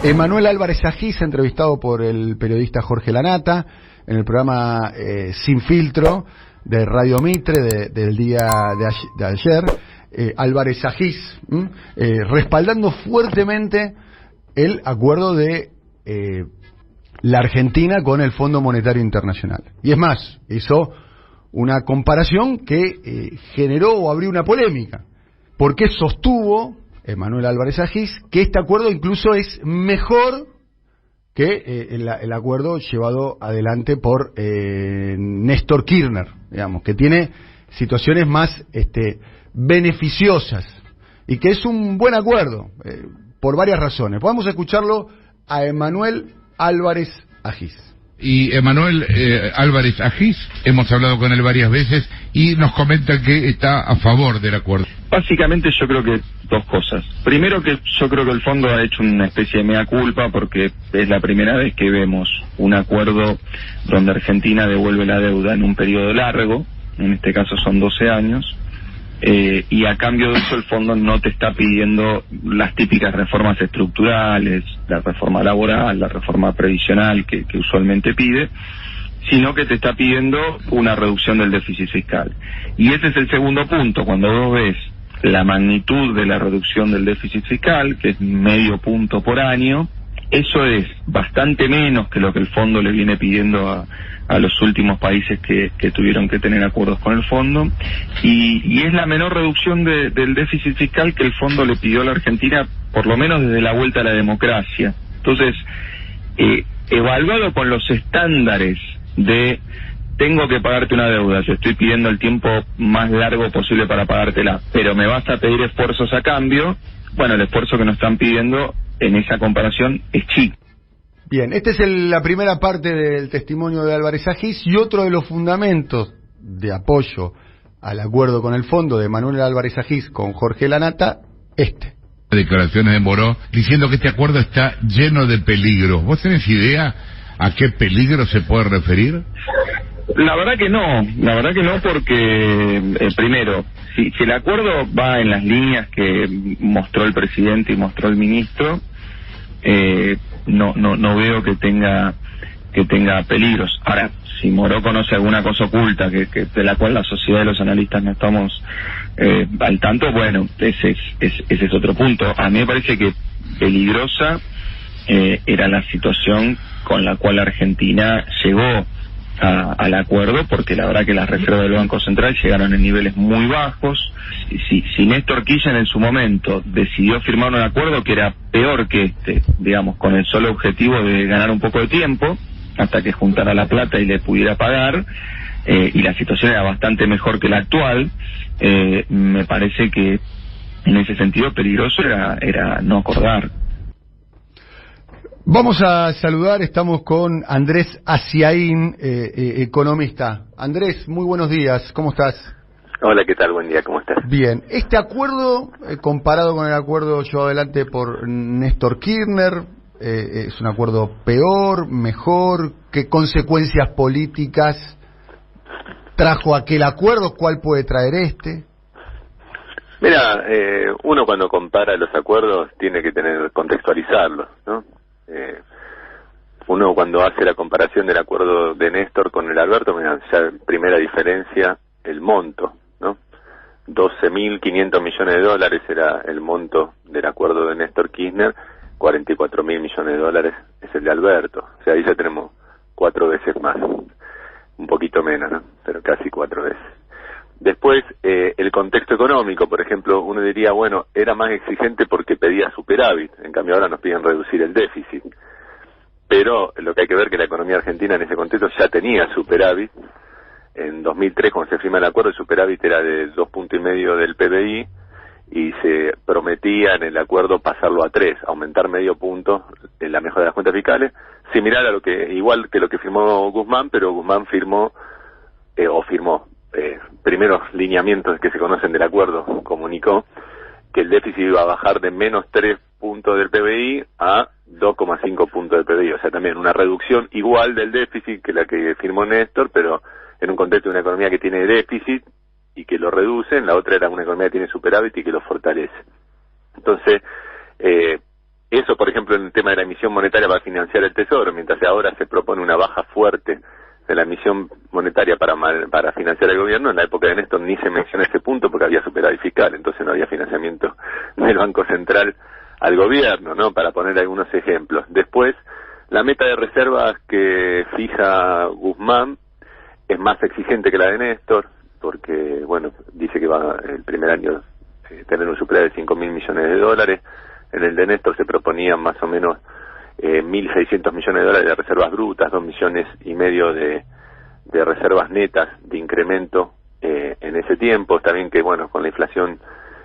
Emanuel Álvarez Agis, entrevistado por el periodista Jorge Lanata en el programa Sin Filtro de Radio Mitre del día de ayer. Álvarez Agis respaldando fuertemente el acuerdo de la Argentina con el Fondo Monetario Internacional. Y es más, hizo una comparación que generó o abrió una polémica, porque sostuvo Emanuel Álvarez Agis que este acuerdo incluso es mejor que el acuerdo llevado adelante por Néstor Kirchner, digamos, que tiene situaciones más beneficiosas y que es un buen acuerdo por varias razones. Podemos escucharlo a Emanuel Álvarez Agis. Y Emanuel Álvarez Agis, hemos hablado con él varias veces y nos comenta que está a favor del acuerdo. Básicamente yo creo que dos cosas. Primero, que yo creo que el fondo ha hecho una especie de mea culpa, porque es la primera vez que vemos un acuerdo donde Argentina devuelve la deuda en un periodo largo, en este caso son 12 años, y a cambio de eso el fondo no te está pidiendo las típicas reformas estructurales, la reforma laboral, la reforma previsional que usualmente pide, sino que te está pidiendo una reducción del déficit fiscal. Y ese es el segundo punto. Cuando vos ves la magnitud de la reducción del déficit fiscal, que es medio punto por año, eso es bastante menos que lo que el fondo le viene pidiendo a los últimos países que tuvieron que tener acuerdos con el fondo, y es la menor reducción del déficit fiscal que el fondo le pidió a la Argentina, por lo menos desde la vuelta a la democracia. Entonces, evaluado con los estándares de tengo que pagarte una deuda, yo estoy pidiendo el tiempo más largo posible para pagártela, pero me vas a pedir esfuerzos a cambio, bueno, el esfuerzo que nos están pidiendo en esa comparación es chico. Bien, esta es la primera parte del testimonio de Álvarez Agis, y otro de los fundamentos de apoyo al acuerdo con el fondo de Emanuel Álvarez Agis con Jorge Lanata, Declaraciones de Moró diciendo que este acuerdo está lleno de peligros. ¿Vos tenés idea a qué peligro se puede referir? La verdad que no, porque primero, si el acuerdo va en las líneas que mostró el presidente y mostró el ministro, no veo que tenga peligros. Ahora, si Moró conoce alguna cosa oculta que de la cual la sociedad y los analistas no estamos al tanto, bueno, ese es otro punto. A mí me parece que peligrosa era la situación con la cual Argentina llegó al acuerdo, porque la verdad que las reservas del Banco Central llegaron en niveles muy bajos. Si Néstor Kirchner en su momento decidió firmar un acuerdo que era peor que digamos, con el solo objetivo de ganar un poco de tiempo hasta que juntara la plata y le pudiera pagar, y la situación era bastante mejor que la actual, me parece que en ese sentido peligroso era no acordar. Vamos a saludar, estamos con Andrés Asiaín, economista. Andrés, muy buenos días, ¿cómo estás? Hola, ¿qué tal? Buen día, ¿cómo estás? Bien, este acuerdo, comparado con el acuerdo llevado adelante por Néstor Kirchner, ¿es un acuerdo peor, mejor? ¿Qué consecuencias políticas trajo aquel acuerdo? ¿Cuál puede traer este? Mira, uno cuando compara los acuerdos tiene que contextualizarlos, ¿no? Uno cuando hace la comparación del acuerdo de Néstor con el Alberto, mira, ya primera diferencia, el monto, ¿no? 12.500 millones de dólares era el monto del acuerdo de Néstor Kirchner, 44.000 millones de dólares es el de Alberto. O sea, ahí ya tenemos 4 veces más, un poquito menos, ¿no? Pero casi 4 veces. Después, el contexto económico, por ejemplo, uno diría, bueno, era más exigente porque pedía superávit, en cambio ahora nos piden reducir el déficit. Pero lo que hay que ver que la economía argentina en ese contexto ya tenía superávit. En 2003, cuando se firma el acuerdo, el superávit era de 2,5 puntos del PBI, y se prometía en el acuerdo pasarlo a 3, aumentar medio punto en la mejora de las cuentas fiscales, similar a igual que lo que firmó Guzmán, pero Guzmán firmó primeros lineamientos que se conocen del acuerdo, comunicó que el déficit iba a bajar de menos 3 puntos del PBI a 2,5 puntos del PBI, o sea, también una reducción igual del déficit que la que firmó Néstor, pero en un contexto de una economía que tiene déficit y que lo reduce, en la otra era una economía que tiene superávit y que lo fortalece. Entonces, Eso, por ejemplo, en el tema de la emisión monetaria para financiar el Tesoro, mientras ahora se propone una baja fuerte de la emisión monetaria para financiar el gobierno, en la época de Néstor ni se menciona ese punto porque había superávit fiscal, entonces no había financiamiento del Banco Central al gobierno, ¿no? Para poner algunos ejemplos. Después, la meta de reservas que fija Guzmán es más exigente que la de Néstor, porque, bueno, dice que va el primer año tener un superávit de 5.000 millones de dólares. En el de Néstor se proponían más o menos 1.600 millones de dólares de reservas brutas, 2,5 millones de reservas netas de incremento en ese tiempo. También que, bueno, con la inflación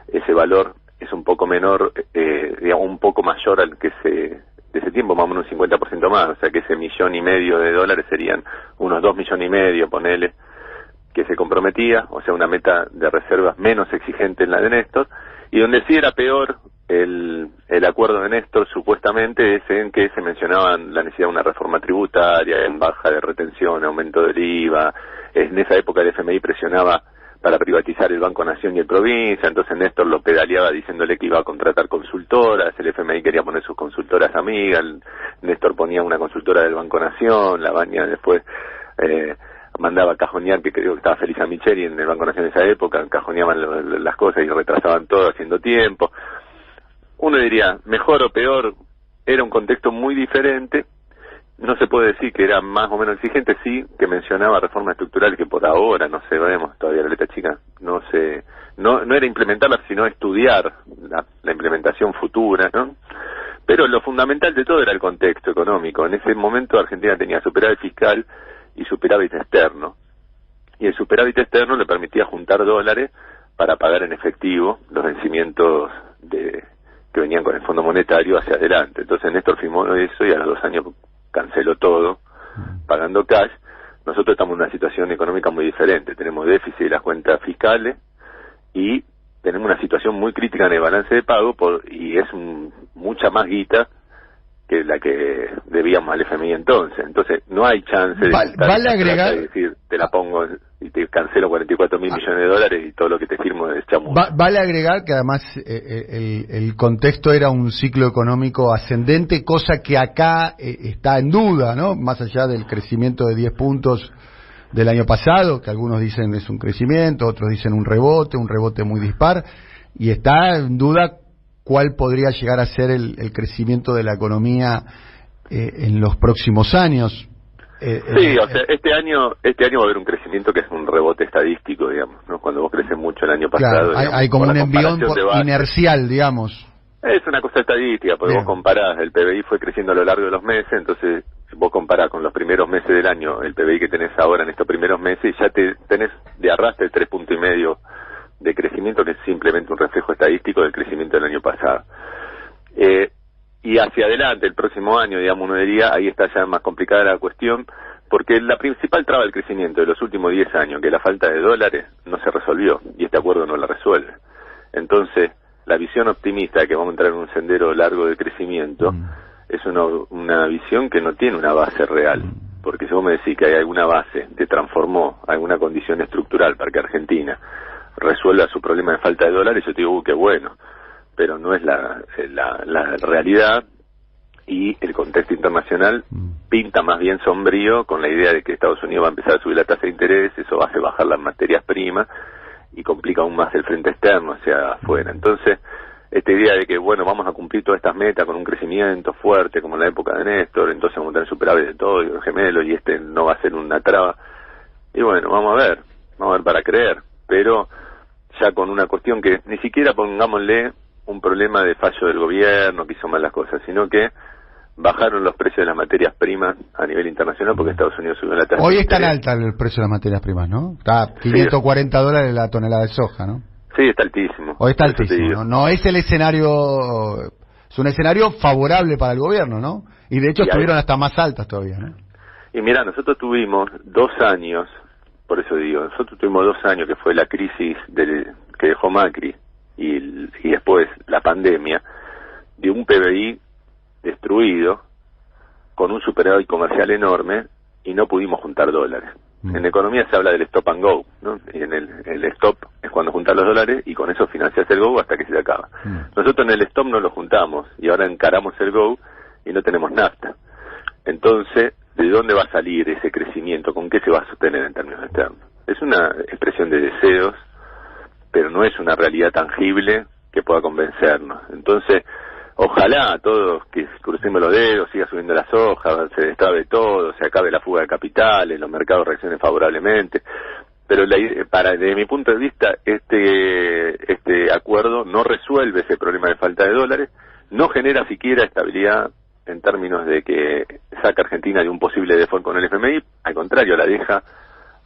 ese valor es un poco menor, digamos, un poco mayor al que de ese tiempo, más o menos un 50% más, o sea que ese 1,5 millones de dólares serían unos 2,5 millones, ponele, que se comprometía, o sea, una meta de reservas menos exigente en la de Néstor, y donde sí era peor el acuerdo de Néstor, supuestamente, es en que se mencionaban la necesidad de una reforma tributaria, en baja de retención, aumento del IVA. En esa época el FMI presionaba para privatizar el Banco Nación y el Provincia, entonces Néstor lo pedaleaba diciéndole que iba a contratar consultoras, el FMI quería poner sus consultoras amigas, Néstor ponía una consultora del Banco Nación, la Baña después mandaba a cajonear, que creo que estaba Felisa Micheli en el Banco Nación en esa época, cajoneaban las cosas y retrasaban todo haciendo tiempo. Uno diría, mejor o peor, era un contexto muy diferente. No se puede decir que era más o menos exigente, sí, que mencionaba reformas estructurales que por ahora, no sé, vemos todavía la letra chica, no era implementarlas, sino estudiar la implementación futura, ¿no? Pero lo fundamental de todo era el contexto económico. En ese momento Argentina tenía superávit fiscal y superávit externo. Y el superávit externo le permitía juntar dólares para pagar en efectivo los vencimientos que venían con el Fondo Monetario hacia adelante. Entonces Néstor firmó eso y a los 2 años canceló todo, pagando cash. Nosotros estamos en una situación económica muy diferente. Tenemos déficit de las cuentas fiscales y tenemos una situación muy crítica en el balance de pago y es mucha más guita que la que debíamos al FMI entonces. Entonces no hay chance de decir, te la pongo y te cancelo 44.000 millones de dólares y todo lo que te firmo es chamuyo. Vale agregar que además el contexto era un ciclo económico ascendente, cosa que acá está en duda, ¿no? Más allá del crecimiento de 10 puntos del año pasado, que algunos dicen es un crecimiento, otros dicen un rebote muy dispar, y está en duda cuál podría llegar a ser el crecimiento de la economía en los próximos años. Sí, o sea, este año va a haber un crecimiento que es un rebote estadístico, digamos, ¿no? Cuando vos creces mucho el año pasado. Claro, hay como un envión inercial, digamos. Es una cosa estadística, porque vos comparás, el PBI fue creciendo a lo largo de los meses, entonces vos comparás con los primeros meses del año, el PBI que tenés ahora en estos primeros meses, y ya tenés de arrastre 3,5 puntos de crecimiento, que es simplemente un reflejo estadístico del crecimiento del año pasado. Y hacia adelante, el próximo año, digamos, uno diría, ahí está ya más complicada la cuestión, porque la principal traba del crecimiento de los últimos 10 años, que es la falta de dólares, no se resolvió, y este acuerdo no la resuelve. Entonces, la visión optimista de que vamos a entrar en un sendero largo de crecimiento, es una visión que no tiene una base real, porque si vos me decís que hay alguna base que transformó alguna condición estructural para que Argentina resuelva su problema de falta de dólares, yo te digo, qué bueno, pero no es la realidad, y el contexto internacional pinta más bien sombrío con la idea de que Estados Unidos va a empezar a subir la tasa de interés, eso hace bajar las materias primas y complica aún más el frente externo hacia afuera. Entonces, esta idea de que, bueno, vamos a cumplir todas estas metas con un crecimiento fuerte como en la época de Néstor, entonces vamos a tener superávit de todo y gemelo, y no va a ser una traba, y bueno, vamos a ver para creer, pero ya con una cuestión que ni siquiera pongámosle un problema de fallo del gobierno que hizo mal las cosas, sino que bajaron los precios de las materias primas a nivel internacional porque Estados Unidos subió la tasa. Hoy es tan alta el precio de las materias primas, ¿no? Está $540 la tonelada de soja, ¿no? Sí, está altísimo. Hoy está altísimo, no es el escenario, es un escenario favorable para el gobierno, ¿no? Y de hecho estuvieron hasta más altas todavía, ¿no? Y mira, nosotros tuvimos 2 años, por eso digo, nosotros tuvimos 2 años que fue la crisis que dejó Macri y después la pandemia, de un PBI destruido, con un superávit comercial enorme, y no pudimos juntar dólares. En economía se habla del stop and go, ¿no? Y en el stop es cuando juntas los dólares y con eso financias el go hasta que se te acaba. Nosotros en el stop no lo juntamos y ahora encaramos el go y no tenemos nafta. Entonces, ¿de dónde va a salir ese crecimiento? ¿Con qué se va a sostener en términos externos? Es una expresión de deseos, pero no es una realidad tangible que pueda convencernos. Entonces, ojalá todos que crucemos los dedos, siga subiendo la soja, se destrabe todo, se acabe la fuga de capitales, los mercados reaccionen favorablemente. Pero desde mi punto de vista, este acuerdo no resuelve ese problema de falta de dólares, no genera siquiera estabilidad en términos de que saca a Argentina de un posible default con el FMI, al contrario, la deja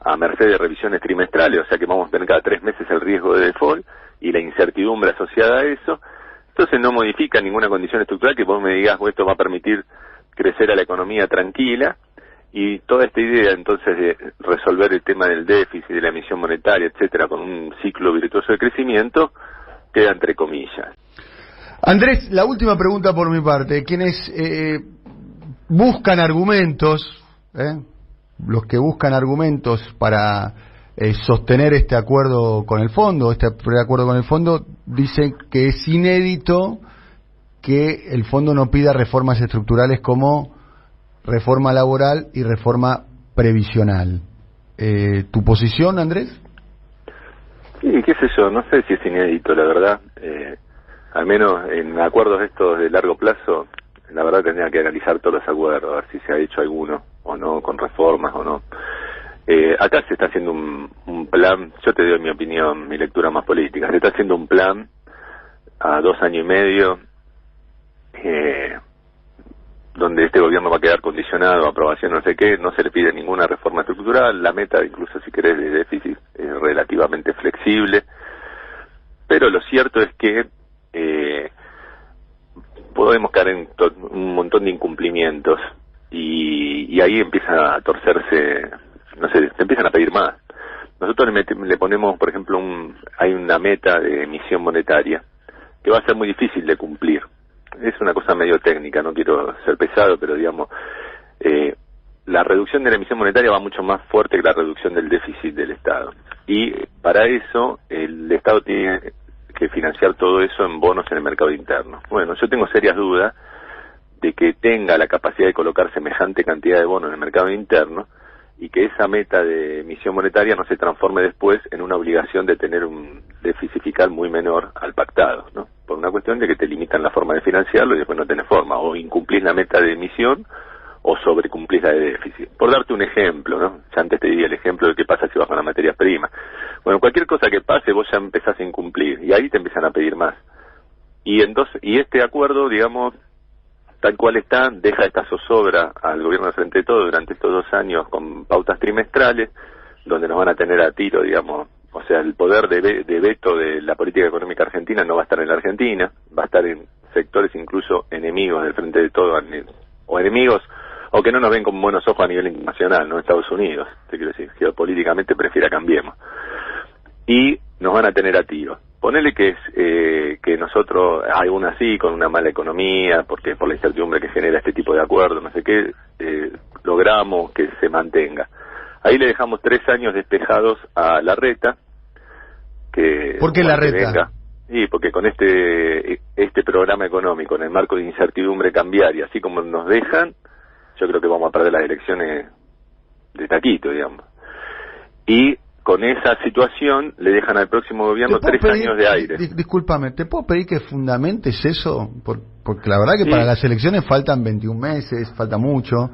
a merced de revisiones trimestrales, o sea que vamos a tener cada 3 meses el riesgo de default y la incertidumbre asociada a eso. Entonces no modifica ninguna condición estructural que vos me digas, esto va a permitir crecer a la economía tranquila, y toda esta idea entonces de resolver el tema del déficit, de la emisión monetaria, etcétera, con un ciclo virtuoso de crecimiento, queda entre comillas. Andrés, la última pregunta por mi parte. Quienes buscan argumentos, los que buscan argumentos para sostener este acuerdo con el fondo, este preacuerdo con el fondo, dicen que es inédito que el fondo no pida reformas estructurales como reforma laboral y reforma previsional. ¿Tu posición, Andrés? Sí, qué sé yo, no sé si es inédito, la verdad. Al menos en acuerdos estos de largo plazo, la verdad tendría que analizar todos los acuerdos, a ver si se ha hecho alguno o no, con reformas o no. Acá se está haciendo un plan, yo te doy mi opinión, mi lectura más política, se está haciendo un plan a 2 años y medio, donde este gobierno va a quedar condicionado a aprobación no sé qué, no se le pide ninguna reforma estructural, la meta incluso si querés de déficit es relativamente flexible, pero lo cierto es que podemos caer en un montón de incumplimientos y ahí empieza a torcerse, no sé, te empiezan a pedir más. Nosotros le ponemos, por ejemplo, hay una meta de emisión monetaria que va a ser muy difícil de cumplir. Es una cosa medio técnica, no quiero ser pesado, pero digamos, la reducción de la emisión monetaria va mucho más fuerte que la reducción del déficit del Estado. Y para eso el Estado tiene que financiar todo eso en bonos en el mercado interno. Bueno, yo tengo serias dudas de que tenga la capacidad de colocar semejante cantidad de bonos en el mercado interno y que esa meta de emisión monetaria no se transforme después en una obligación de tener un déficit fiscal muy menor al pactado, ¿no? Por una cuestión de que te limitan la forma de financiarlo y después no tenés forma, o incumplís la meta de emisión o sobrecumplís la de déficit. Por darte un ejemplo, ¿no? Ya antes te di el ejemplo de qué pasa si bajan las materias primas. Bueno, cualquier cosa que pase vos ya empezás a incumplir y ahí te empiezan a pedir más. Y este acuerdo, digamos, tal cual está, deja esta zozobra al gobierno de Frente de Todos durante estos 2 años con pautas trimestrales, donde nos van a tener a tiro, digamos, o sea, el poder de veto de la política económica argentina no va a estar en la Argentina, va a estar en sectores incluso enemigos del Frente de Todos, o enemigos, o que no nos ven con buenos ojos a nivel internacional, no Estados Unidos, te quiero decir, geopolíticamente prefiera cambiemos. Y nos van a tener a tiro. Ponele que nosotros, aún así, con una mala economía, porque por la incertidumbre que genera este tipo de acuerdos, no sé qué, logramos que se mantenga. Ahí le dejamos 3 años despejados a Larreta, que... ¿Por qué Larreta? Sí, porque con este programa económico, en el marco de incertidumbre cambiaria, así como nos dejan, yo creo que vamos a perder las elecciones de taquito, digamos. Y con esa situación le dejan al próximo gobierno 3 años de aire. Discúlpame, ¿te puedo pedir que fundamentes eso? Porque la verdad que sí, para las elecciones faltan 21 meses, falta mucho.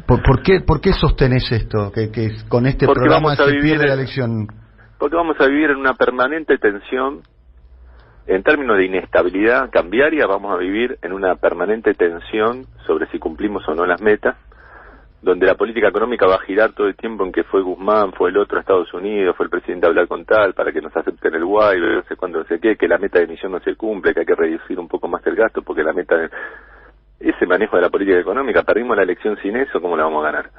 ¿Por qué sostenés esto? Que con este porque programa se pierde la elección. Porque vamos a vivir en una permanente tensión, en términos de inestabilidad cambiaria, vamos a vivir en una permanente tensión sobre si cumplimos o no las metas, donde la política económica va a girar todo el tiempo en que fue Guzmán, fue el otro a Estados Unidos, fue el presidente a hablar con tal, para que nos acepten el guay, no sé cuándo, no sé qué, que la meta de emisión no se cumple, que hay que reducir un poco más el gasto, porque la meta de... Ese manejo de la política económica, perdimos la elección sin eso, ¿cómo la vamos a ganar?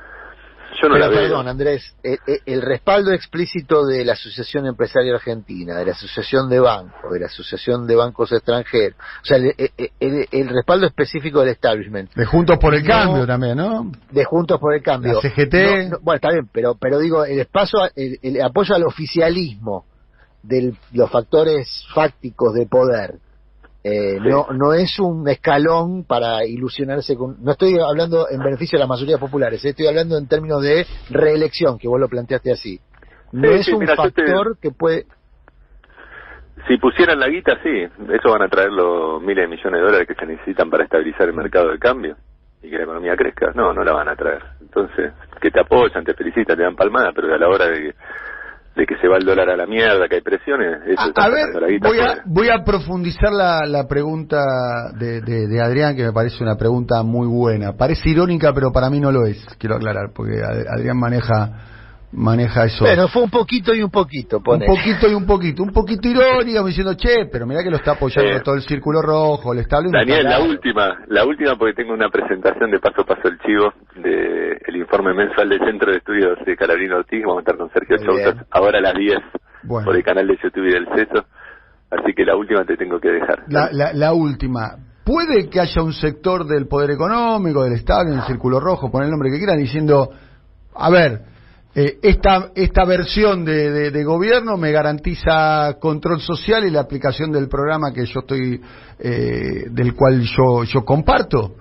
Yo no la veo. Perdón, Andrés, el respaldo explícito de la Asociación Empresaria Argentina, de la Asociación de Bancos, de la Asociación de Bancos Extranjeros, o sea, el respaldo específico del establishment. De Juntos por el Cambio también, ¿no? De Juntos por el Cambio. La CGT. Bueno, está bien, pero digo, el apoyo al oficialismo de los factores fácticos de poder, no es un escalón para ilusionarse con... No estoy hablando en beneficio de las mayorías populares, estoy hablando en términos de reelección, que vos lo planteaste así. No es un factor que puede... Si pusieran la guita, sí, eso van a traer los miles de millones de dólares que se necesitan para estabilizar el mercado de cambio y que la economía crezca. No la van a traer. Entonces, que te apoyan, te felicitan, te dan palmada, pero a la hora de que se va el dólar a la mierda, que hay presiones, eso a ver, voy a profundizar la pregunta de Adrián, que me parece una pregunta muy buena. Parece irónica, pero para mí no lo es, quiero aclarar, porque Adrián maneja eso. Bueno, fue un poquito y un poquito, pone. Un poquito irónico, diciendo, pero mirá que lo está apoyando todo el Círculo Rojo, el estable. Daniel, la última porque tengo una presentación de Paso a Paso el Chivo, de el informe mensual del Centro de Estudios de Calabrino Ortiz, vamos a estar con Sergio Chautas, ahora a las 10, por el canal de YouTube y del CESO, así que la última te tengo que dejar. La última. Puede que haya un sector del poder económico, del estable, del Círculo Rojo, pon el nombre que quieran, diciendo, a ver, esta versión de gobierno me garantiza control social y la aplicación del programa que yo estoy del cual yo comparto.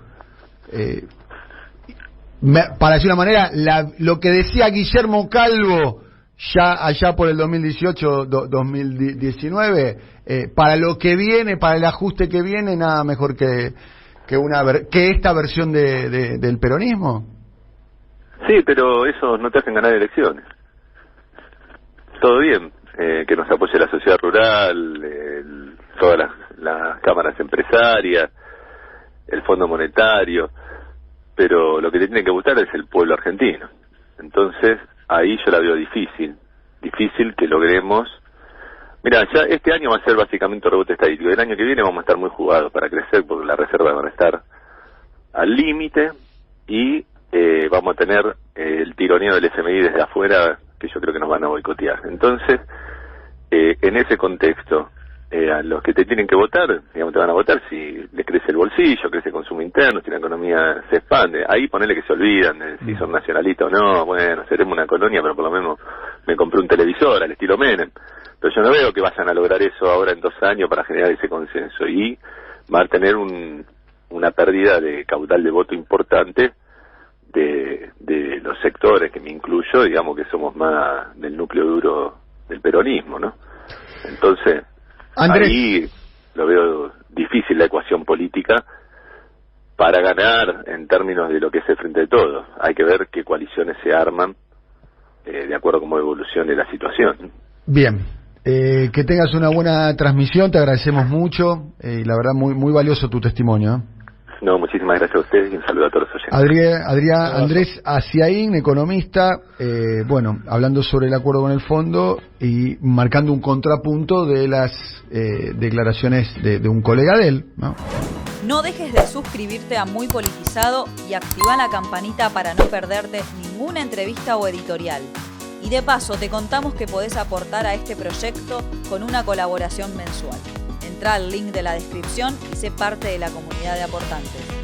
Para decir una manera, lo que decía Guillermo Calvo ya allá por el 2018-2019, para lo que viene, para el ajuste que viene, nada mejor que esta versión del peronismo. Sí, pero eso no te hacen ganar elecciones. Todo bien, que nos apoye la sociedad rural, todas las cámaras empresarias, el Fondo Monetario, pero lo que te tiene que gustar es el pueblo argentino. Entonces, ahí yo la veo difícil que logremos. Mira, ya este año va a ser básicamente un rebote estadístico. El año que viene vamos a estar muy jugados para crecer, porque las reservas van a estar al límite y vamos a tener el tironeo del FMI desde afuera, que yo creo que nos van a boicotear. Entonces, en ese contexto, a los que te tienen que votar, digamos, te van a votar si les crece el bolsillo, crece el consumo interno, si la economía se expande. Ahí ponele que se olvidan de si son nacionalistas o no. Bueno, seremos una colonia, pero por lo menos me compré un televisor al estilo Menem. Pero yo no veo que vayan a lograr eso ahora en 2 años para generar ese consenso. Y va a tener una pérdida de caudal de voto importante de los sectores, que me incluyo, digamos que somos más del núcleo duro del peronismo, ¿no? Entonces, Andrés, ahí lo veo difícil la ecuación política para ganar en términos de lo que es el Frente de Todos. Hay que ver qué coaliciones se arman de acuerdo a cómo evolucione la situación. Bien. Que tengas una buena transmisión, te agradecemos mucho y la verdad muy valioso tu testimonio. No, muchísimas gracias a ustedes y un saludo a todos los oyentes. Andrés Aciaín, economista, hablando sobre el acuerdo con el fondo y marcando un contrapunto de las declaraciones de un colega de él, ¿no? No dejes de suscribirte a Muy Politizado y activa la campanita para no perderte ninguna entrevista o editorial. Y de paso te contamos que podés aportar a este proyecto con una colaboración mensual. Entrá al link de la descripción y sé parte de la comunidad de aportantes.